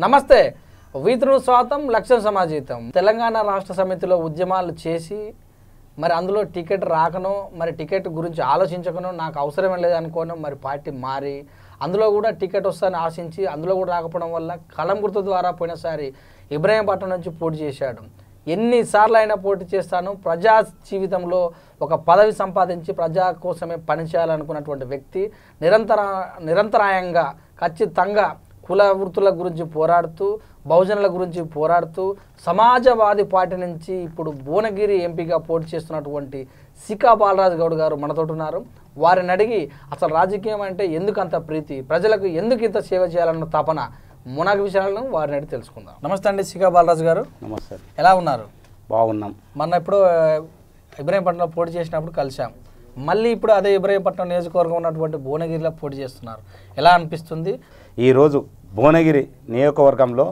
నమస్తే వీతును స్వాతం లక్ష్యం సమాజీతం తెలంగాణ రాష్ట్ర సమితిలో ఉద్యమాలు చేసి మరి అందులో టికెట్ రాకనో మరి టికెట్ గురించి ఆలోచించకనో నాకు అవసరమే లేదు అనుకోనో మరి పార్టీ మారి అందులో కూడా టికెట్ వస్తానని ఆశించి అందులో కూడా రాకపోవడం వల్ల కలం గుర్తు ద్వారా పోయినసారి ఇబ్రాహీంపట్నం నుంచి పోటీ చేశాడు. ఎన్నిసార్లు అయినా పోటీ చేస్తాను, ప్రజా జీవితంలో ఒక పదవి సంపాదించి ప్రజా కోసమే పనిచేయాలనుకున్నటువంటి వ్యక్తి నిరంతరాయంగా ఖచ్చితంగా కుల వృత్తుల గురించి పోరాడుతూ బహుజనుల గురించి పోరాడుతూ సమాజవాది పార్టీ నుంచి ఇప్పుడు భువనగిరి ఎంపీగా పోటీ చేస్తున్నటువంటి సికా బాలరాజు గౌడ్ గారు మనతోటి ఉన్నారు. వారిని అడిగి అసలు రాజకీయం అంటే ఎందుకు అంత ప్రీతి, ప్రజలకు ఎందుకు ఇంత సేవ చేయాలన్న తపన మునాగ విషయాలను వారిని అడిగి తెలుసుకుందాం. నమస్తే అండి సికా బాలరాజు గారు. నమస్తే. ఎలా ఉన్నారు? బాగున్నాం. మొన్న ఇప్పుడు ఇబ్రాహీంపట్నంలో పోటీ చేసినప్పుడు కలిసాం. మళ్ళీ ఇప్పుడు అదే ఇబ్రాహీంపట్నం నియోజకవర్గం ఉన్నటువంటి భువనగిరిలో పోటీ చేస్తున్నారు. ఎలా అనిపిస్తుంది? ఈరోజు భువనగిరి నియోజకవర్గంలో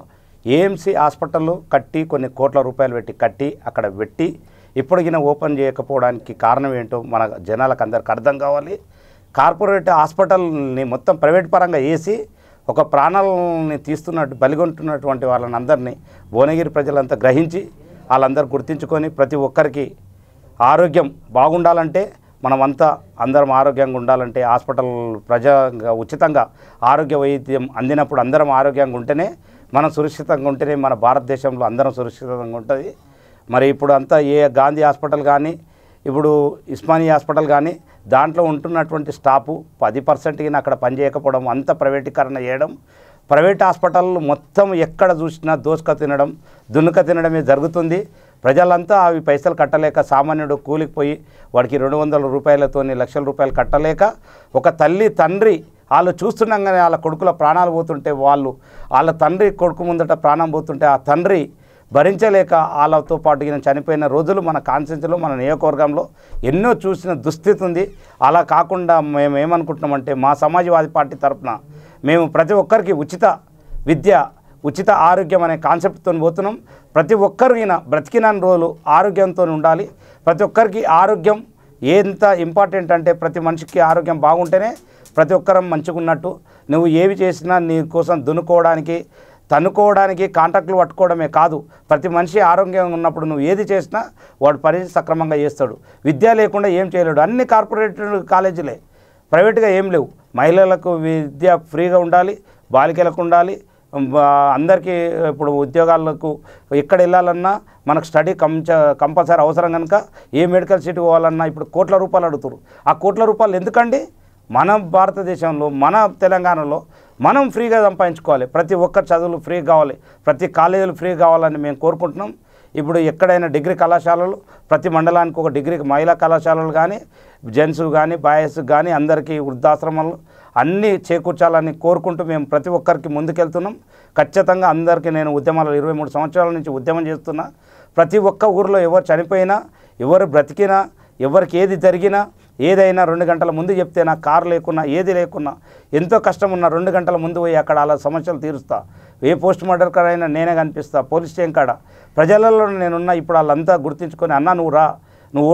ఏఎంసీ హాస్పిటల్ కట్టి కొన్ని కోట్ల రూపాయలు కట్టి అక్కడ పెట్టి ఇప్పటికినా ఓపెన్ చేయకపోవడానికి కారణం ఏంటో మన జనాలకు అందరికి అర్థం కావాలి. కార్పొరేట్ హాస్పిటల్ని మొత్తం ప్రైవేట్ పరంగా వేసి ఒక ప్రాణాలని తీస్తున్నట్టు బలిగొంటున్నటువంటి వాళ్ళని అందరినీ భువనగిరి ప్రజలంతా గ్రహించి వాళ్ళందరూ గుర్తించుకొని ప్రతి ఒక్కరికి ఆరోగ్యం బాగుండాలంటే మనమంతా అందరం ఆరోగ్యంగా ఉండాలంటే హాస్పిటల్ ఉచితంగా ఆరోగ్య వైద్యం అందినప్పుడు అందరం ఆరోగ్యంగా ఉంటేనే మనం సురక్షితంగా ఉంటేనే మన భారతదేశంలో అందరం సురక్షితంగా ఉంటుంది. మరి ఇప్పుడు అంతా ఏ గాంధీ హాస్పిటల్ కానీ ఇప్పుడు ఉస్మానియా హాస్పిటల్ కానీ దాంట్లో ఉంటున్నటువంటి స్టాఫు 10% అక్కడ పనిచేయకపోవడం, అంత ప్రైవేటీకరణ చేయడం, ప్రైవేట్ హాస్పిటల్ మొత్తం ఎక్కడ చూసినా దోసుక తినడం దున్నుక తినడమే జరుగుతుంది. ప్రజలంతా అవి పైసలు కట్టలేక సామాన్యుడు కూలికిపోయి వాడికి 200 రూపాయలతోని లక్షల రూపాయలు కట్టలేక ఒక తల్లి తండ్రి వాళ్ళు చూస్తుండగానే వాళ్ళ కొడుకుల ప్రాణాలు పోతుంటే వాళ్ళ తండ్రి కొడుకు ముందట ప్రాణం పోతుంటే ఆ తండ్రి భరించలేక వాళ్ళతో పాటు చనిపోయిన రోజులు మన కాన్స్టిట్యూన్సీలో మన నియోజకవర్గంలో ఎన్నో చూసిన దుస్థితి ఉంది. అలా కాకుండా మేము ఏమనుకుంటున్నామంటే మా సమాజవాది పార్టీ తరఫున మేము ప్రతి ఒక్కరికి ఉచిత విద్య ఉచిత ఆరోగ్యం అనే కాన్సెప్ట్తో పోతున్నాం. ప్రతి ఒక్కరు బ్రతికిన రోజులు ఆరోగ్యంతో ఉండాలి. ప్రతి ఒక్కరికి ఆరోగ్యం ఎంత ఇంపార్టెంట్ అంటే ప్రతి మనిషికి ఆరోగ్యం బాగుంటేనే ప్రతి ఒక్కరం మంచిగా ఉన్నట్టు. నువ్వు ఏవి చేసినా నీ కోసం దున్నుకోవడానికి తన్నుకోవడానికి కాంట్రాక్టులు పట్టుకోవడమే కాదు, ప్రతి మనిషి ఆరోగ్యంగా ఉన్నప్పుడు నువ్వు ఏది చేసినా వాడు పని సక్రమంగా చేస్తాడు. విద్య లేకుండా ఏం చేయలేడు. అన్ని కార్పొరేట్ కాలేజీలే, ప్రైవేట్గా ఏం లేవు. మహిళలకు విద్య ఫ్రీగా ఉండాలి, బాలికలకు ఉండాలి, అందరికీ ఇప్పుడు ఉద్యోగాలకు ఎక్కడ వెళ్ళాలన్నా మనకు స్టడీ కంపల్సరీ అవసరం కనుక ఏ మెడికల్ సీట్ పోవాలన్నా ఇప్పుడు కోట్ల రూపాయలు అడుగుతారు. ఆ కోట్ల రూపాయలు ఎందుకండి? మన భారతదేశంలో మన తెలంగాణలో మనం ఫ్రీగా సంపాదించుకోవాలి. ప్రతి ఒక్క చదువులు ఫ్రీ కావాలి, ప్రతి కాలేజీలు ఫ్రీ కావాలని మేము కోరుకుంటున్నాం. ఇప్పుడు ఎక్కడైనా డిగ్రీ కళాశాలలు ప్రతి మండలానికి ఒక డిగ్రీ మహిళా కళాశాలలు కానీ జెంట్స్ కానీ బాయ్స్ కానీ అందరికీ వృద్ధాశ్రమాలు అన్నీ చేకూర్చాలని కోరుకుంటూ మేము ప్రతి ఒక్కరికి ముందుకెళ్తున్నాం. ఖచ్చితంగా అందరికీ నేను ఉద్యమాలు 23 సంవత్సరాల నుంచి ఉద్యమం చేస్తున్నా. ప్రతి ఒక్క ఊరిలో ఎవరు చనిపోయినా ఎవరు బ్రతికినా ఎవరికి ఏది జరిగినా ఏదైనా 2 గంటల ముందు చెప్తే నా కారు లేకున్నా ఏది లేకున్నా ఎంతో కష్టం ఉన్నా 2 గంటల ముందు పోయి అక్కడ అలా సమస్యలు తీరుస్తా. ఏ పోస్ట్ మార్టం అయినా నేనే కనిపిస్తా పోలీస్ స్టేషన్ కాడ. ప్రజలలో నేనున్నా. ఇప్పుడు వాళ్ళంతా గుర్తించుకొని అన్నా నువ్వు రా, నువ్వు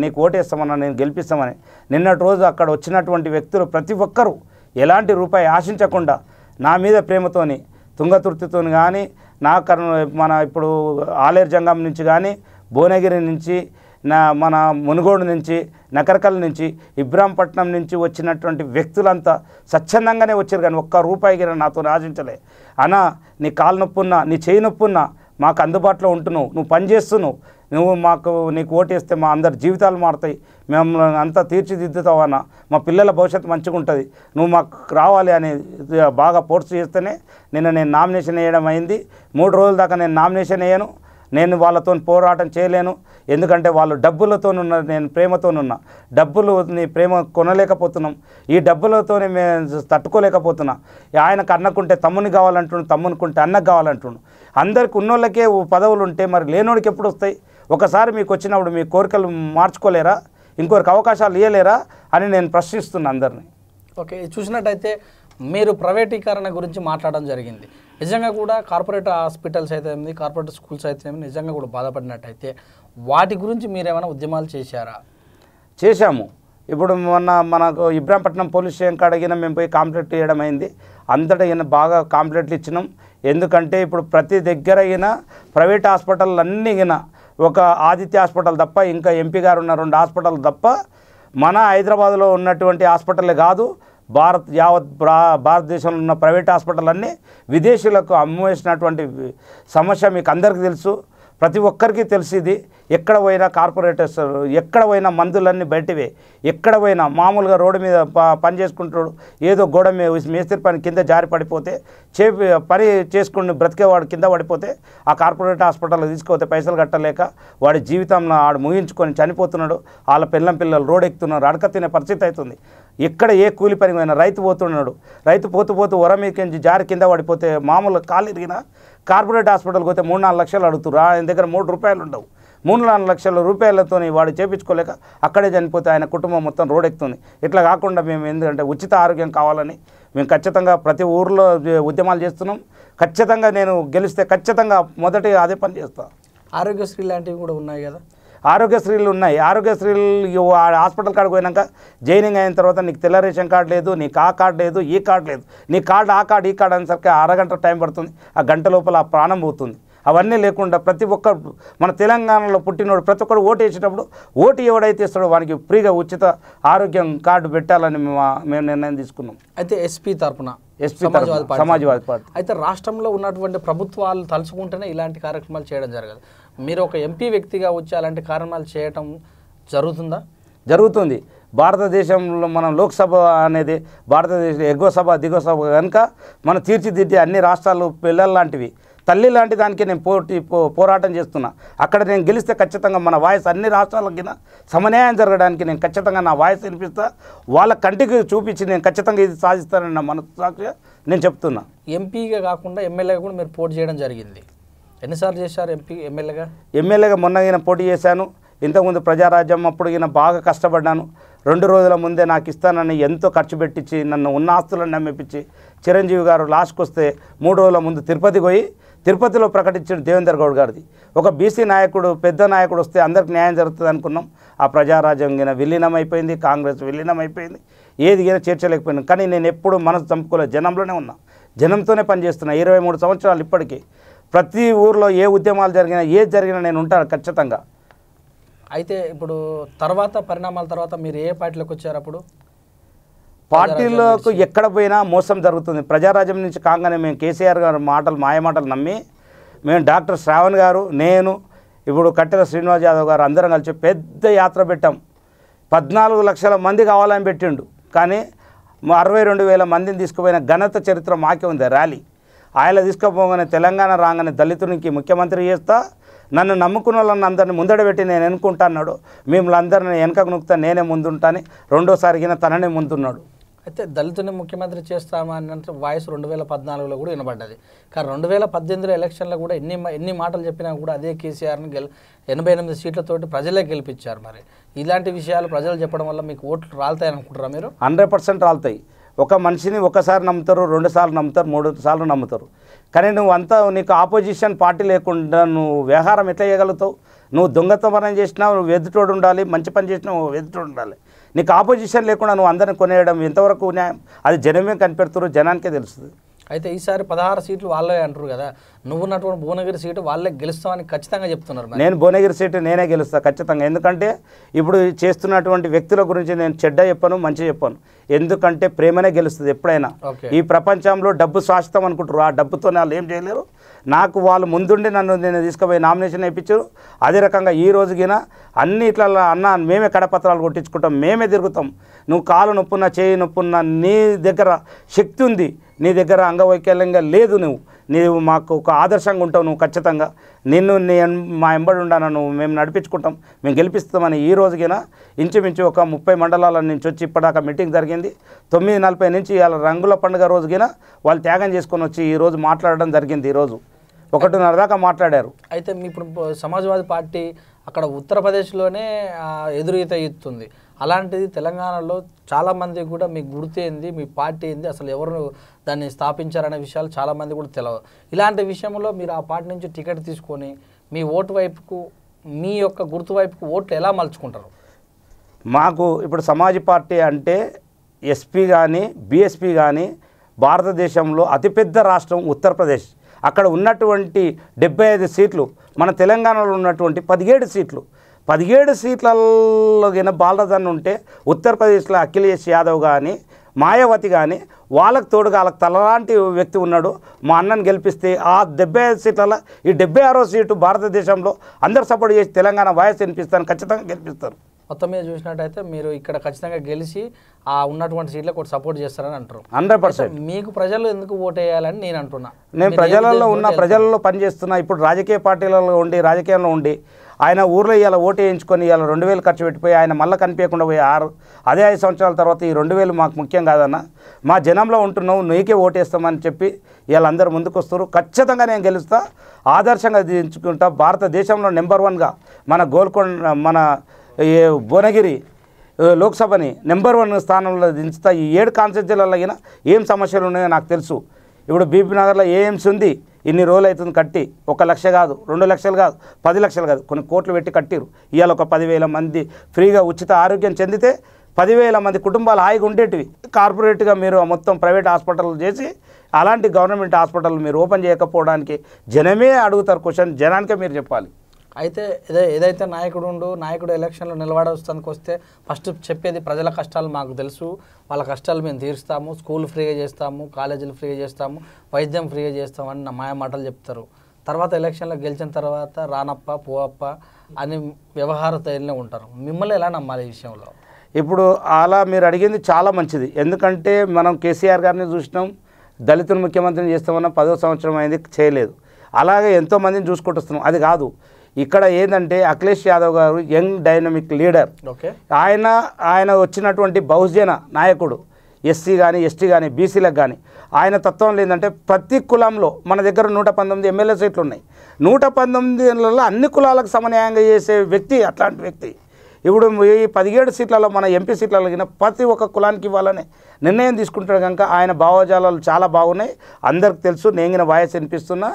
నీకు ఓటేస్తామన్నా, నేను గెలిపిస్తామని. నిన్నటి రోజు అక్కడ వచ్చినటువంటి వ్యక్తులు ప్రతి ఒక్కరూ ఎలాంటి రూపాయి ఆశించకుండా నా మీద ప్రేమతోని తుంగతుర్తితో కానీ మన ఇప్పుడు ఆలేరు జంగం నుంచి కానీ భువనగిరి నుంచి మన మునుగోడు నుంచి నకరకల్ నుంచి ఇబ్రాహీంపట్నం నుంచి వచ్చినటువంటి వ్యక్తులంతా స్వచ్ఛందంగానే వచ్చారు. కానీ ఒక్క రూపాయికి నాతో ఆశించలే. అన్నా నీ కాలు నొప్పున్నా నీ చేయి నొప్పున్నా మాకు అందుబాటులో ఉంటున్నావు, నువ్వు పని చేస్తున్నావు, నీకు ఓటేస్తే మా అందరి జీవితాలు మారుతాయి, మేము అంతా తీర్చిదిద్దుతావన్నా, మా పిల్లల భవిష్యత్తు మంచిగా ఉంటుంది, నువ్వు మాకు రావాలి అని బాగా ఫోర్స్ చేస్తేనే నేను నామినేషన్ వేయడం అయింది. 3 రోజుల దాకా నేను నామినేషన్ వేయను. నేను వాళ్ళతో పోరాటం చేయలేను. ఎందుకంటే వాళ్ళు డబ్బులతోనున్నారు, నేను ప్రేమతోనున్నా. నీ ప్రేమ కొనలేకపోతున్నాం. ఈ డబ్బులతోనే మేము తట్టుకోలేకపోతున్నా. ఆయనకు అన్నకుంటే తమ్ముని కావాలంటుండు, తమ్మునికుంటే అన్నకు కావాలంటుండు. అందరికి ఉన్నోళ్ళకే పదవులు ఉంటే మరి లేనోడికి ఎప్పుడు వస్తాయి? ఒకసారి మీకు వచ్చినప్పుడు మీ కోరికలు మార్చుకోలేరా? ఇంకొకరికి అవకాశాలు ఇవ్వలేరా అని నేను ప్రశ్నిస్తున్నా అందరినీ. ఓకే, చూసినట్టయితే మీరు ప్రైవేటీకరణ గురించి మాట్లాడడం జరిగింది. నిజంగా కూడా కార్పొరేట్ హాస్పిటల్స్ అయితే కార్పొరేట్ స్కూల్స్ అయితే నిజంగా కూడా బాధపడినట్టయితే వాటి గురించి మీరు ఏమైనా ఉద్యమాలు చేశారా? చేశాము. ఇప్పుడు మొన్న మనకు ఇబ్రాహీంపట్నం పోలీస్ స్టేషన్ కాడగిన మేము పోయి కాంప్లైంట్ చేయడం అయింది. అంతటా ఈయన బాగా కాంప్లైంట్లు ఇచ్చినాం. ఎందుకంటే ఇప్పుడు ప్రతి దగ్గర ఈయన ప్రైవేట్ హాస్పిటల్ అన్నీ ఈయన ఒక ఆదిత్య హాస్పిటల్ తప్ప, ఇంకా ఎంపీ గారు ఉన్న 2 హాస్పిటల్ తప్ప మన హైదరాబాద్లో ఉన్నటువంటి హాస్పిటల్లే కాదు, యావత్ భారతదేశంలో ఉన్న ప్రైవేట్ హాస్పిటల్ అన్నీ విదేశీయులకు అమ్మేసినటువంటి సమస్య మీకు అందరికీ తెలుసు, ప్రతి ఒక్కరికి తెలిసింది. ఎక్కడ పోయినా కార్పొరేటర్స్, ఎక్కడ పోయినా మందులన్నీ బయటవే, ఎక్కడ పోయినా మామూలుగా రోడ్డు మీద పని చేసుకుంటాడు, ఏదో గోడ మేస్త్రి పని కింద జారి పడిపోతే పని చేసుకుని బ్రతికేవాడు కింద పడిపోతే ఆ కార్పొరేట్ హాస్పిటల్లో తీసుకుపోతే పైసలు కట్టలేక వాడి జీవితంలో ఆడు ముగించుకొని చనిపోతున్నాడు. వాళ్ళ పిల్లలు రోడ్ ఎక్కుతున్నారు, అడక తినే పరిస్థితి అవుతుంది. ఎక్కడ ఏ కూలి పని పోయినా రైతు పోతున్నాడు, రైతు పోతూ ఉరమీకించి జారి కింద పడిపోతే మామూలుగా కాలు ఇరిగినా కార్పొరేట్ హాస్పిటల్కి పోతే 3-4 లక్షలు అడుగుతారు. ఆయన దగ్గర 3 రూపాయలు ఉండవు. 3-4 లక్షల రూపాయలతో వాడు చేపించుకోలేక అక్కడే చనిపోతే ఆయన కుటుంబం మొత్తం రోడ్ ఎక్కుతుంది. ఇట్లా కాకుండా మేము ఎందుకంటే ఉచిత ఆరోగ్యం కావాలని మేము ఖచ్చితంగా ప్రతి ఊరిలో ఉద్యమాలు చేస్తున్నాం. ఖచ్చితంగా నేను గెలిస్తే ఖచ్చితంగా మొదటి అదే పని చేస్తాను. ఆరోగ్యశ్రీ లాంటివి కూడా ఉన్నాయి కదా, ఆరోగ్యశ్రీలు ఉన్నాయి. ఆరోగ్యశ్రీలు హాస్పిటల్ కాడికి పోయినాక జాయినింగ్ అయిన తర్వాత నీకు తెల్ల రేషన్ కార్డు లేదు, నీకు ఆ కార్డు లేదు, ఈ కార్డు లేదు, నీ కార్డు ఆ కార్డు ఈ కార్డు అనేసరికి అరగంట టైం పడుతుంది. ఆ గంట లోపల ఆ ప్రాణం పోతుంది. అవన్నీ లేకుండా ప్రతి ఒక్కరు మన తెలంగాణలో పుట్టినోడు ప్రతి ఒక్కరు ఓటు వేసేటప్పుడు ఓటు ఎవడైతే ఇస్తాడో వానికి ఫ్రీగా ఉచిత ఆరోగ్యం కార్డు పెట్టాలని మేము నిర్ణయం తీసుకున్నాం. అయితే ఎస్పీ తరఫున సమాజ్వాదీ పార్టీ అయితే రాష్ట్రంలో ఉన్నటువంటి ప్రభుత్వాలు తలుచుకుంటేనే ఇలాంటి కార్యక్రమాలు చేయడం జరగదు. మీరు ఒక ఎంపీ వ్యక్తిగా వచ్చి అలాంటి కార్యక్రమాలు చేయటం జరుగుతుందా? జరుగుతుంది. భారతదేశంలో మనం లోక్సభ అనేది భారతదేశ ఎగువ సభ దిగువ సభ కనుక మనం తీర్చిదిద్దే అన్ని రాష్ట్రాలు పిల్లల లాంటివి, తల్లి లాంటి దానికి నేను పోరాటం చేస్తున్నా. అక్కడ నేను గెలిస్తే ఖచ్చితంగా మన వాయిస్ అన్ని రాష్ట్రాలకి సమన్యాయం జరగడానికి నేను ఖచ్చితంగా నా వాయిస్ వినిపిస్తా. వాళ్ళ కంటికి చూపించి నేను ఖచ్చితంగా ఇది సాధిస్తానని నా మనస్సాక్షిగా నేను చెప్తున్నా. ఎంపీగా కాకుండా ఎమ్మెల్యేగా కూడా మీరు పోటీ చేయడం జరిగింది. ఎన్నిసార్లు చేశారు ఎమ్మెల్యేగా? ఎమ్మెల్యేగా మొన్న పోటీ చేశాను. ఇంతకుముందు ప్రజారాజ్యం అప్పుడు బాగా కష్టపడ్డాను. 2 రోజుల ముందే నాకు ఇస్తానని ఎంతో ఖర్చు పెట్టించి నన్ను ఉన్న ఆస్తులను అమ్మిపించి చిరంజీవి గారు లాస్ట్కి వస్తే 3 రోజుల ముందు తిరుపతికి పోయి తిరుపతిలో ప్రకటించిన దేవేందర్ గౌడ్ గారిది ఒక బీసీ నాయకుడు పెద్ద నాయకుడు వస్తే అందరికి న్యాయం జరుగుతుంది అనుకున్నాం. ఆ ప్రజారాజ్యం విలీనం అయిపోయింది, కాంగ్రెస్ విలీనం అయిపోయింది, ఏది చేర్చలేకపోయినా. కానీ నేను ఎప్పుడు మనసు చంపుకోలేదు, జనంలోనే ఉన్నా, జనంతోనే పనిచేస్తున్నా 23 సంవత్సరాలు. ఇప్పటికీ ప్రతి ఊర్లో ఏ ఉద్యమాలు జరిగినా ఏది జరిగినా నేను ఉంటాను ఖచ్చితంగా. అయితే ఇప్పుడు పరిణామాల తర్వాత మీరు ఏ పార్టీలోకి వచ్చారు? అప్పుడు పార్టీలకు ఎక్కడ పోయినా మోసం జరుగుతుంది. ప్రజారాజ్యం నుంచి కాగానే మేము కేసీఆర్ గారు మాయమాటలు నమ్మి మేము డాక్టర్ శ్రావణ్ గారు, నేను, ఇప్పుడు కట్టెల శ్రీనివాస్ యాదవ్ గారు అందరం కలిసి పెద్ద యాత్ర పెట్టాం. 14 లక్షల మంది కావాలని పెట్టిండు. కానీ 62,000 మందిని తీసుకుపోయిన ఘనత చరిత్ర మాకే ఉంది. ర్యాలీ ఆయన తీసుకుపోగానే తెలంగాణ రాగానే దళితునికి ముఖ్యమంత్రి చేస్తా, నన్ను నమ్ముకున్న వాళ్ళని అందరినీ ముందడ పెట్టి నేను ఎన్నుకుంటా అన్నాడు. మిమ్మల్ని అందరినీ వెనకకు నొక్కుతా, నేనే ముందుంటాని రెండోసారిగిన తననే ముందున్నాడు. అయితే దళితుని ముఖ్యమంత్రి చేస్తామన్నంత వాయిస్ 2014లో కూడా వినబడ్డది. కానీ 2018 ఎలక్షన్లో కూడా ఎన్ని మాటలు చెప్పినా కూడా అదే కేసీఆర్ని 88 సీట్లతోటి ప్రజలే గెలిపించారు. మరి ఇలాంటి విషయాలు ప్రజలు చెప్పడం వల్ల మీకు ఓట్లు రాలుతాయని అనుకుంటారా మీరు? 100% రాలుతాయి. ఒక మనిషిని ఒకసారి నమ్ముతారు, 2 సార్లు నమ్ముతారు, 3 సార్లు నమ్ముతారు. కానీ నీకు ఆపోజిషన్ పార్టీ లేకుండా నువ్వు వ్యవహారం ఎట్లా చేయగలుగుతావు? నువ్వు దొంగతనం చేసినా నువ్వు ఎదుటోడు ఉండాలి, మంచి పని చేసినా నువ్వు ఎదుటోడు ఉండాలి. నీకు ఆపోజిషన్ లేకుండా నువ్వు అందరిని కొనేయడం ఎంతవరకు న్యాయం? అది జనమే కనిపెడుతున్నారు, జనానికే తెలుస్తుంది. అయితే ఈసారి 16 సీట్లు వాళ్ళే అంటారు కదా, నువ్వున్నటువంటి భువనగిరి సీటు వాళ్ళే గెలుస్తామని ఖచ్చితంగా చెప్తున్నారు. నేను భువనగిరి సీటు నేనే గెలుస్తాను ఖచ్చితంగా. ఎందుకంటే ఇప్పుడు చేస్తున్నటువంటి వ్యక్తుల గురించి నేను చెడ్డ చెప్పను, మంచి చెప్పను. ఎందుకంటే ప్రేమనే గెలుస్తుంది ఎప్పుడైనా. ఈ ప్రపంచంలో డబ్బు శాశ్వతం అనుకుంటారు, ఆ డబ్బుతో వాళ్ళు ఏం చేయలేరు. నాకు వాళ్ళు ముందుండి నేను తీసుకుపోయి నామినేషన్ వేయించారు. అదే రకంగా ఈ రోజుగిన అన్ని ఇట్లా అన్న మేమే కడపత్రాలు కొట్టించుకుంటాం, మేమే తిరుగుతాం. నువ్వు కాలు నొప్పున్నా, చేయి నొప్పున్నా, నీ దగ్గర శక్తి ఉంది, నీ దగ్గర అంగవైకల్యంగా లేదు, నీవు మాకు ఒక ఆదర్శంగా ఉంటావు. నువ్వు ఖచ్చితంగా మా ఎంబడి ఉండాను, మేము నడిపించుకుంటాం, మేము గెలిపిస్తామని ఈ రోజుకినా ఇంచుమించు ఒక 30 మండలాల నుంచి వచ్చి ఇప్పటిదాకా మీటింగ్ జరిగింది. 9:40 నుంచి ఇవాళ రంగుల పండుగ రోజుకినా వాళ్ళు త్యాగం చేసుకొని వచ్చి ఈరోజు మాట్లాడడం జరిగింది. ఈరోజు 1:30 దాకా మాట్లాడారు. అయితే ఇప్పుడు సమాజ్వాదీ పార్టీ అక్కడ ఉత్తరప్రదేశ్లోనే ఎదురీత ఇస్తుంది. అలాంటిది తెలంగాణలో చాలామంది కూడా మీకు గుర్తు ఏంది, మీ పార్టీ ఏంది, అసలు ఎవరు దాన్ని స్థాపించారనే విషయాలు చాలామంది కూడా తెలియదు. ఇలాంటి విషయంలో మీరు ఆ పార్టీ నుంచి టికెట్ తీసుకొని మీ ఓటు వైపుకు, మీ యొక్క గుర్తు వైపుకు ఓట్లు ఎలా మలుచుకుంటారు? మాకు ఇప్పుడు సమాజ్ పార్టీ అంటే ఎస్పీ కానీ బీఎస్పీ కానీ భారతదేశంలో అతిపెద్ద రాష్ట్రం ఉత్తరప్రదేశ్. అక్కడ ఉన్నటువంటి 75 సీట్లు, మన తెలంగాణలో ఉన్నటువంటి 17 సీట్లు. 17 సీట్లలో గిన బాలరాజన్ ఉంటే ఉత్తరప్రదేశ్లో అఖిలేష్ యాదవ్ కానీ మాయావతి కానీ వాళ్ళకు తోడుగా వాళ్ళకి తలలాంటి వ్యక్తి ఉన్నాడు. మా అన్నను గెలిపిస్తే ఆ 75 సీట్లలో ఈ 76వ సీటు భారతదేశంలో అందరు సపోర్ట్ చేసి తెలంగాణ వాయిస్ వినిపిస్తాను, ఖచ్చితంగా గెలిపిస్తారు. మొత్తం మీద చూసినట్టయితే మీరు ఇక్కడ ఖచ్చితంగా గెలిచి ఆ ఉన్నటువంటి సీట్లకు కూడా సపోర్ట్ చేస్తారని అంటారు. 100%. మీకు ప్రజలు ఎందుకు ఓటు వేయాలని నేను అంటున్నా. నేను ప్రజలలో పనిచేస్తున్నా. ఇప్పుడు రాజకీయ పార్టీలలో ఉండి రాజకీయంలో ఉండి ఆయన ఊర్లో ఇవాళ ఓటు వేయించుకొని ఇవాళ 2000 ఖర్చు పెట్టిపోయి ఆయన మళ్ళీ కనిపించకుండా పోయి అదే 5 సంవత్సరాల తర్వాత ఈ 2000 మాకు ముఖ్యం కాదన్న, మా జనంలో ఉంటున్నావు, నీకే ఓటేస్తామని చెప్పి ఇవాళ అందరూ ముందుకు వస్తారు. ఖచ్చితంగా నేను గెలుస్తా, ఆదర్శంగా దించుకుంటా. భారతదేశంలో నెంబర్ 1గా మన గోల్కొండ మన భువనగిరి లోక్సభని నెంబర్ 1 స్థానంలో దించుతా. ఈ 7 కాన్స్టిట్యూన్సీలలో అయినా ఏం సమస్యలు ఉన్నాయో నాకు తెలుసు. ఇప్పుడు బీపీ నగర్లో ఏఎంసీ ఉంది, ఇన్ని రోజులు అవుతుంది కట్టి. 1 లక్ష కాదు, 2 లక్షలు కాదు, 10 లక్షలు కాదు, కొన్ని కోట్లు పెట్టి కట్టిరు. ఇవాళ ఒక 10,000 మంది ఫ్రీగా ఉచిత ఆరోగ్యం చెందితే 10,000 మంది కుటుంబాలు హాయిగా ఉండేటివి. కార్పొరేట్గా మీరు మొత్తం ప్రైవేట్ హాస్పిటల్ చేసి అలాంటి గవర్నమెంట్ హాస్పిటల్ మీరు ఓపెన్ చేయకపోవడానికి జనమే అడుగుతారు క్వశ్చన్. జనానికే మీరు చెప్పాలి. అయితే ఏదైతే నాయకుడు ఎలక్షన్లో నిలబడడానికి వస్తే ఫస్ట్ చెప్పేది ప్రజల కష్టాలు మాకు తెలుసు, వాళ్ళ కష్టాలు మేము తీరుస్తాము, స్కూల్ ఫ్రీగా చేస్తాము, కాలేజీలు ఫ్రీగా చేస్తాము, వైద్యం ఫ్రీగా చేస్తామని నా మాయ మాటలు చెప్తారు. తర్వాత ఎలక్షన్లో గెలిచిన తర్వాత రానప్ప పోవప్ప అని వ్యవహార తైలనే ఉంటారు. మిమ్మల్ని ఎలా నమ్మాలి ఈ విషయంలో? ఇప్పుడు అలా మీరు అడిగింది చాలా మంచిది. ఎందుకంటే మనం కేసీఆర్ గారిని చూసినాం, దళితులు ముఖ్యమంత్రిని చేస్తామన్నా 10వ సంవత్సరం అయింది, చేయలేదు. అలాగే ఎంతోమందిని చూసుకుంటూ వస్తున్నాం. అది కాదు, ఇక్కడ ఏంటంటే అఖిలేష్ యాదవ్ గారు యంగ్ డైనమిక్ లీడర్. ఆయన వచ్చినటువంటి బహుజన నాయకుడు. ఎస్సీ కానీ ఎస్టీ కానీ బీసీలకు కానీ ఆయన తత్వం ఏంటంటే ప్రతి కులంలో మన దగ్గర 119 ఎమ్మెల్యే సీట్లు ఉన్నాయి. 119లలో అన్ని కులాలకు సమన్యాయంగా చేసే వ్యక్తి అట్లాంటి వ్యక్తి. ఇప్పుడు ఈ 17 సీట్లలో మన ఎంపీ సీట్లలో కింద ప్రతి ఒక్క కులానికి ఇవ్వాలని నిర్ణయం తీసుకుంటాడు కనుక ఆయన భావజాలాలు చాలా బాగున్నాయి. అందరికి తెలుసు. నేను వాయిస్ వినిపిస్తున్నా.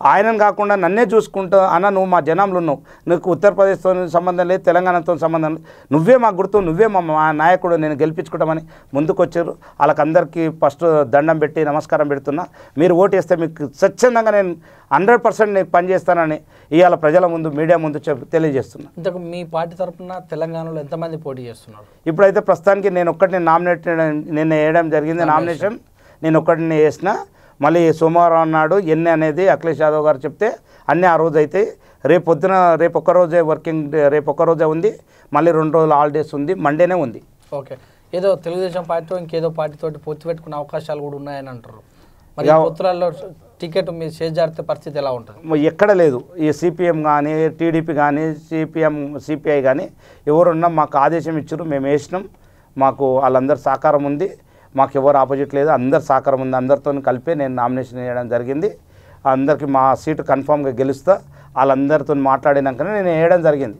ఆయనను కాకుండా నన్నే చూసుకుంటా, అన్న నువ్వు మా జనంలో ఉన్నావు, నీకు ఉత్తరప్రదేశ్తో సంబంధం లేదు, తెలంగాణతో సంబంధం లేదు, నువ్వే మా గుర్తు, నువ్వే మా నాయకుడు, నేను గెలిపించుకుంటామని ముందుకు వచ్చారు. వాళ్ళకందరికీ ఫస్ట్ దండం పెట్టి నమస్కారం పెడుతున్నా. మీరు ఓటు వేస్తే మీకు స్వచ్ఛందంగా నేను 100% నీకు పనిచేస్తానని ఇవాళ ప్రజల ముందు మీడియా ముందు తెలియజేస్తున్నా. ఇంతకు మీ పార్టీ తరఫున తెలంగాణలో ఎంతమంది పోటీ చేస్తున్నారు? ఇప్పుడైతే ప్రస్తుతానికి నేను ఒక్కటిని నిన్న వేయడం జరిగింది. నామినేషన్ నేను ఒక్కటిని వేసిన. మళ్ళీ సోమవారం నాడు ఎన్ని అనేది అఖిలేష్ యాదవ్ గారు చెప్తే అన్నీ ఆ రోజు అయితే రేపు ఒక్కరోజే రేపు ఒక్కరోజే ఉంది. మళ్ళీ 2 రోజులు హాలిడేస్ ఉంది, మండేనే ఉంది. ఓకే. ఏదో తెలుగుదేశం పార్టీ ఇంకేదో పార్టీతోటి పొత్తు పెట్టుకునే అవకాశాలు కూడా ఉన్నాయని అంటారు. మరి పొత్తులలో టికెట్ మీరు చేజారితే పరిస్థితి ఎలా ఉంటుంది? ఎక్కడ లేదు. ఈ సిపిఎం కానీ టీడీపీ కానీ సిపిఐ కానీ ఎవరున్నా మాకు ఆదేశం ఇచ్చారు, మేము వేసినాం. మాకు వాళ్ళందరి సహకారం ఉంది, మాకు ఎవరు ఆపోజిట్ లేదు, అందరు సహకారం ఉంది. అందరితో కలిపి నేను నామినేషన్ వేయడం జరిగింది. అందరికీ మా సీటు కన్ఫామ్గా గెలుస్తా. వాళ్ళందరితో మాట్లాడినాకనే నేను వేయడం జరిగింది.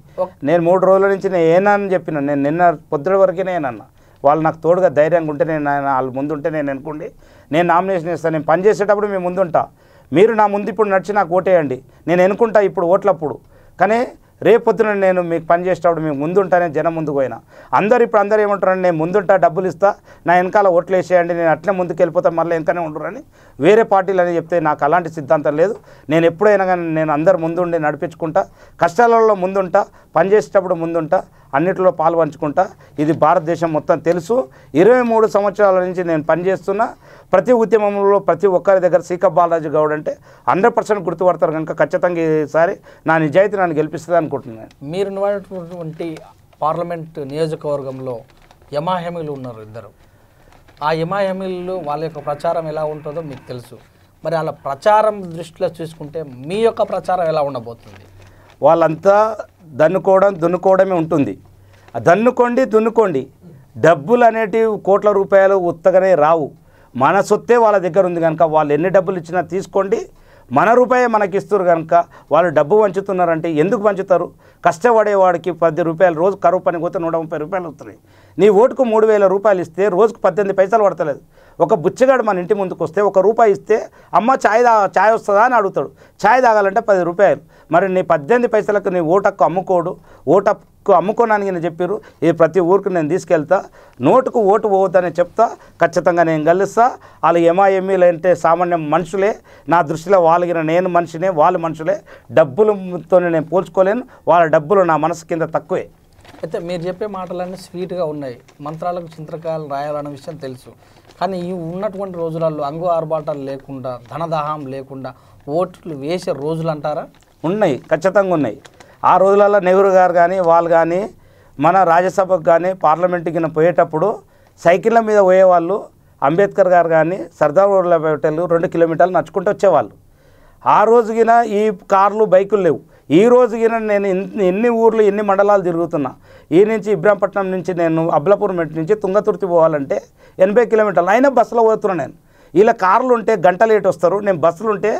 నేను 3 రోజుల నుంచి నేను ఏనని చెప్పిన, నేను నిన్న పొద్దున వరకే నేనన్నా. వాళ్ళు నాకు తోడుగా ధైర్యంగా ఉంటే నేను వాళ్ళ ముందుంటే నేను అనుకోండి నేను నామినేషన్ ఇస్తాను. నేను పనిచేసేటప్పుడు మేము ముందుంటా, మీరు నా ముందు ఇప్పుడు నడిచి నాకు ఓటేయండి, నేను ఎన్నుకుంటా ఇప్పుడు ఓట్లప్పుడు. కానీ రేపొద్దున నేను మీకు పనిచేసేటప్పుడు మీకు ముందుంటానే జనం ముందుకు పోయినా. అందరూ ఏమంటారని నేను ముందుంటా, డబ్బులు ఇస్తా, నా వెనకాల ఓట్లు వేసేయండి, నేను అట్లే ముందుకు వెళ్ళిపోతాను, మళ్ళీ వెనకనే ఉండరని వేరే పార్టీలు అని చెప్తే నాకు అలాంటి సిద్ధాంతం లేదు. నేను ఎప్పుడైనా కానీ నేను అందరు ముందుండి నడిపించుకుంటా, కష్టాలలో ముందుంటా, పనిచేసేటప్పుడు ముందుంటా, అన్నిటిలో పాలు పంచుకుంటా. ఇది భారతదేశం మొత్తం తెలుసు. 23 సంవత్సరాల నుంచి నేను పనిచేస్తున్నా. ప్రతి ఉద్యమంలో ప్రతి ఒక్కరి దగ్గర సీక బాలరాజు గౌడ్ అంటే 100% గుర్తుపడతారు కనుక ఖచ్చితంగా ఈసారి నా నిజాయితీ నన్ను గెలిపిస్తుంది అనుకుంటున్నాను. మీరు ఉన్నటువంటి పార్లమెంట్ నియోజకవర్గంలో యమాహెమీలు ఉన్నారు 2. ఆ యమాహెమీలు వాళ్ళ యొక్క ప్రచారం ఎలా ఉంటుందో మీకు తెలుసు. మరి వాళ్ళ ప్రచారం దృష్టిలో చూసుకుంటే మీ యొక్క ప్రచారం ఎలా ఉండబోతుంది? వాళ్ళంతా దున్నుకోవడమే ఉంటుంది. దున్నుకోండి. డబ్బులు అనేటివి కోట్ల రూపాయలు ఉత్తగానే రావు. మన సొత్తే వాళ్ళ దగ్గర ఉంది కనుక వాళ్ళు ఎన్ని డబ్బులు ఇచ్చినా తీసుకోండి. మన రూపాయే మనకి ఇస్తారు కనుక వాళ్ళు డబ్బు పంచుతున్నారంటే ఎందుకు పంచుతారు? కష్టపడేవాడికి 10 రూపాయలు రోజు కరువు పని పోతే 130 రూపాయలు వస్తున్నాయి. నీ ఓటుకు 3,000 రూపాయలు ఇస్తే రోజుకు 18 పైసలు పడతలేదు. ఒక బుచ్చగాడు మన ఇంటి ముందుకు వస్తే ₹1 ఇస్తే అమ్మ ఛాయ్ వస్తుందా అని అడుగుతాడు. ఛాయ్ తాగాలంటే ₹10. మరి నీ 18 పైసలకు నీ ఓటక్కు అమ్ముకోడు, ఓటక్కు అమ్ముకోనానికి నేను చెప్పారు. ఇది ప్రతి ఊరికి నేను తీసుకెళ్తా, నోటుకు ఓటు పోవద్దని చెప్తా, ఖచ్చితంగా నేను గెలుస్తా. వాళ్ళు ఎంఐఎంఈలు అంటే సామాన్య మనుషులే, నా దృష్టిలో వాళ్ళకి నేను మనిషినే, వాళ్ళు మనుషులే. డబ్బులతో నేను పోల్చుకోలేను, వాళ్ళ డబ్బులు నా మనసు కింద తక్కువే. అయితే మీరు చెప్పే మాటలన్నీ స్వీట్గా ఉన్నాయి, మంత్రాలకు చింతకాయలు రాయాలన్న విషయం తెలుసు. కానీ ఈ ఉన్నటువంటి రోజులలో అంగు ఆర్భాటాలు లేకుండా, ధనదాహం లేకుండా ఓట్లు వేసే రోజులు అంటారా? ఉన్నాయి, ఖచ్చితంగా ఉన్నాయి. ఆ రోజులలో నెహ్రూ గారు కానీ వాళ్ళు కానీ మన రాజ్యసభకు కానీ పార్లమెంట్కి పోయేటప్పుడు సైకిళ్ళ మీద పోయేవాళ్ళు. అంబేద్కర్ గారు కానీ సర్దార్ వల్లభాయ్ పటేల్ 2 కిలోమీటర్లు నడుచుకుంటూ వచ్చేవాళ్ళు. ఆ రోజుగిన ఈ కార్లు బైకులు లేవు. ఈ రోజుగిన నేను ఎన్ని ఊర్లు ఎన్ని మండలాలు తిరుగుతున్నా. ఈ నుంచి ఇబ్రాంపట్నం నుంచి నేను అబ్లాపూర్ మెట్ నుంచి తుంగతుర్తి పోవాలంటే 80 కిలోమీటర్లు అయినా బస్సులో పోతున్నాను నేను. ఇలా కార్లు ఉంటే గంట లేట్ వస్తారు, నేను బస్సులు ఉంటే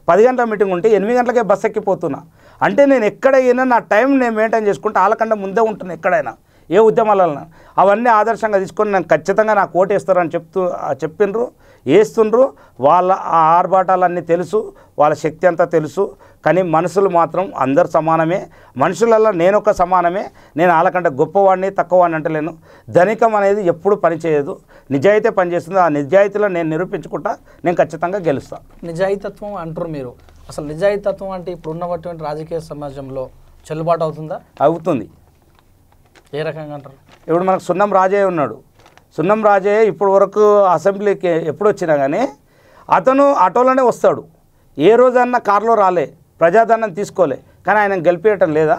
10 గంటల మీటింగ్ ఉంటే 8 గంటలకే బస్సు ఎక్కిపోతున్నా. అంటే నేను ఎక్కడైనా నా టైం నేను మెయింటైన్ చేసుకుంటే వాళ్ళకన్నా ముందే ఉంటున్నాను ఎక్కడైనా, ఏ ఉద్యమాలన్నా. అవన్నీ ఆదర్శంగా తీసుకొని నేను ఖచ్చితంగా నాకు ఓటు వేస్తారని చెప్పిండ్రు, వేస్తుండ్రు. వాళ్ళ ఆ ఆర్భాటాలన్నీ తెలుసు, వాళ్ళ శక్తి అంతా తెలుసు. కానీ మనుషులు మాత్రం అందరు సమానమే. మనుషులలో నేను ఒక సమానమే. నేను వాళ్ళకంటే గొప్పవాడిని తక్కువవాడిని అంటలేను. ధనికం అనేది ఎప్పుడు పనిచేయదు, నిజాయితీ పనిచేస్తుంది. ఆ నిజాయితీలో నేను నిరూపించుకుంటా, నేను ఖచ్చితంగా గెలుస్తాను. నిజాయితత్వం అంటారు మీరు. అసలు నిజాయితత్వం అంటే ఇప్పుడు ఉన్నటువంటి రాజకీయ సమాజంలో చెల్లుబాటు అవుతుందా? అవుతుంది. ఏ రకంగా అంటారు? ఇప్పుడు మనకు సున్నం రాజయ్య ఉన్నాడు. సున్నం రాజయ్య ఇప్పుడు వరకు అసెంబ్లీకి ఎప్పుడు వచ్చినా కానీ అతను ఆటోలోనే వస్తాడు. ఏ రోజన్నా కారులో రాలే, ప్రజాధనం తీసుకోలే. కానీ ఆయన గెలిపేయటం లేదా,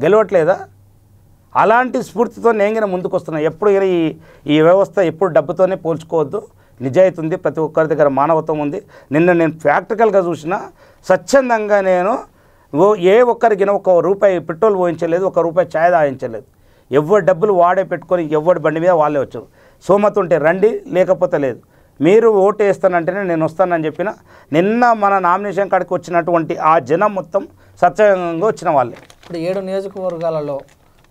గెలవట్లేదా? అలాంటి స్ఫూర్తితో నేను ముందుకు వస్తున్నాను. ఎప్పుడు ఈ వ్యవస్థ ఎప్పుడు డబ్బుతోనే పోల్చుకోవద్దు. నిజాయితీ ఉంది, ప్రతి ఒక్కరి దగ్గర మానవత్వం ఉంది. నేను ప్రాక్టికల్గా చూసిన, స్వచ్ఛందంగా నేను ఏ ఒక్కరికి ₹1 పెట్రోల్ పోయించలేదు, ₹1 ఛాయ్ తాగించలేదు. ఎవరి డబ్బులు వాడే పెట్టుకొని ఎవరి బండి మీద వాళ్ళే వచ్చారు. సోమత ఉంటే రండి, లేకపోతే లేదు. మీరు ఓటు వేస్తానంటేనే నేను వస్తానని చెప్పిన. నిన్న మన నామినేషన్ కాడికి వచ్చినటువంటి ఆ జనం మొత్తం స్వచ్ఛందంగా వచ్చిన వాళ్ళే. ఇప్పుడు 7 నియోజకవర్గాలలో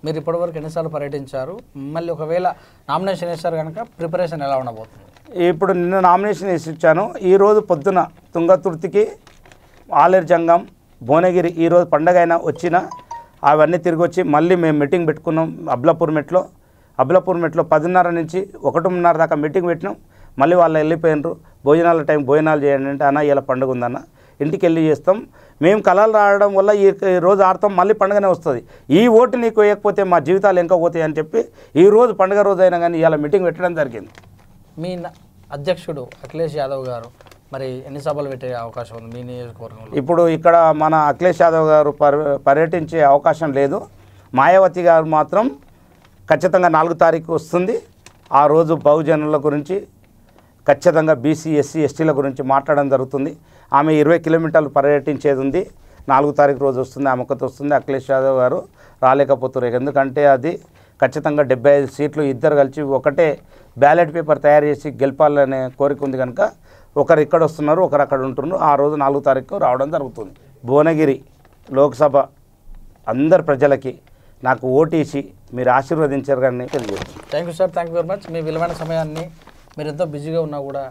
మీరు ఇప్పటివరకు ఎన్నిసార్లు పర్యటించారు? మళ్ళీ ఒకవేళ నామినేషన్ వేస్తారు కనుక ప్రిపరేషన్ ఎలా ఉండబోతుంది? ఇప్పుడు నిన్న నామినేషన్ వేసి ఇచ్చాను. ఈరోజు పొద్దున తుంగతుర్తికి, ఆలేరు జంగం, భువనగిరి ఈరోజు పండగ అయినా వచ్చిన అవన్నీ తిరిగి వచ్చి మళ్ళీ మేము మీటింగ్ పెట్టుకున్నాం అబ్లాపూర్ మెట్లో. 10:30 నుంచి 1:30 దాకా మీటింగ్ పెట్టినాం. మళ్ళీ వాళ్ళు వెళ్ళిపోయినారు. భోజనాల టైం భోజనాలు చేయండి అంటే, అన్న ఇలా పండుగ ఉందన్న, ఇంటికి వెళ్ళి చేస్తాం. మేము కళలు రావడం వల్ల ఈ రోజు ఆడతాం, మళ్ళీ పండుగనే వస్తుంది. ఈ ఓటు నీకు వేయకపోతే మా జీవితాలు ఇంకా పోతాయి అని చెప్పి ఈరోజు పండుగ రోజు అయినా కానీ ఇలా మీటింగ్ పెట్టడం జరిగింది. మీ అధ్యక్షుడు అఖిలేష్ యాదవ్ గారు మరి ఎన్ని సభలు పెట్టే అవకాశం ఉంది మీ నియోజకవర్గంలో? ఇప్పుడు ఇక్కడ మన అఖిలేష్ యాదవ్ గారు పర్యటించే అవకాశం లేదు. మాయావతి గారు మాత్రం ఖచ్చితంగా 4 తారీఖు వస్తుంది. ఆ రోజు బహుజనుల గురించి, ఖచ్చితంగా బీసీ ఎస్సీ ఎస్టీల గురించి మాట్లాడడం జరుగుతుంది. ఆమె 20 కిలోమీటర్లు పర్యటించేది ఉంది. 4 తారీఖు రోజు వస్తుంది, ఆమె ఒక్కతో వస్తుంది. అఖిలేష్ యాదవ్ గారు రాలేకపోతున్నారు. ఎందుకంటే అది ఖచ్చితంగా 75 సీట్లు ఇద్దరు కలిసి ఒకటే బ్యాలెట్ పేపర్ తయారు చేసి గెలపాలనే కోరిక ఉంది కనుక ఒకరు ఇక్కడ వస్తున్నారు, ఒకరు అక్కడ ఉంటున్నారు. ఆ రోజు 4 తారీఖు రావడం జరుగుతుంది. భువనగిరి లోక్సభ అందరు ప్రజలకి నాకు ఓటేసి మీరు ఆశీర్వదించారు కానీ తెలియజేస్తాను. Thank you sir, thank you very much. మీ విలువైన సమయాన్ని, మీరు ఎంతో బిజీగా ఉన్నా కూడా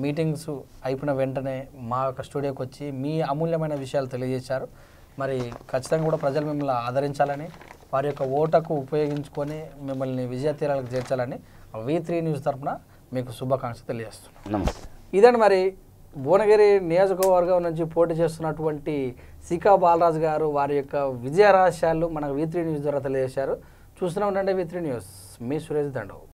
మీటింగ్స్ అయిపోయిన వెంటనే మా యొక్క స్టూడియోకి వచ్చి మీ అమూల్యమైన విషయాలు తెలియజేశారు. మరి ఖచ్చితంగా కూడా ప్రజలు మిమ్మల్ని ఆదరించాలని, వారి యొక్క ఓటకు ఉపయోగించుకొని మిమ్మల్ని విజయ తీరాలకు చేర్చాలని V3 న్యూస్ తరఫున మీకు శుభాకాంక్షలు తెలియజేస్తున్నాను. నమస్తే. ఇదండి మరి భువనగిరి నియోజకవర్గం నుంచి పోటీ చేస్తున్నటువంటి సికా బాలరాజు గారు వారి యొక్క విజయ రహస్యాలు మనకు V3 న్యూస్ ద్వారా తెలియజేశారు. చూస్తూనే ఉండండి V3 న్యూస్. మీ సురేష్ దండవ్.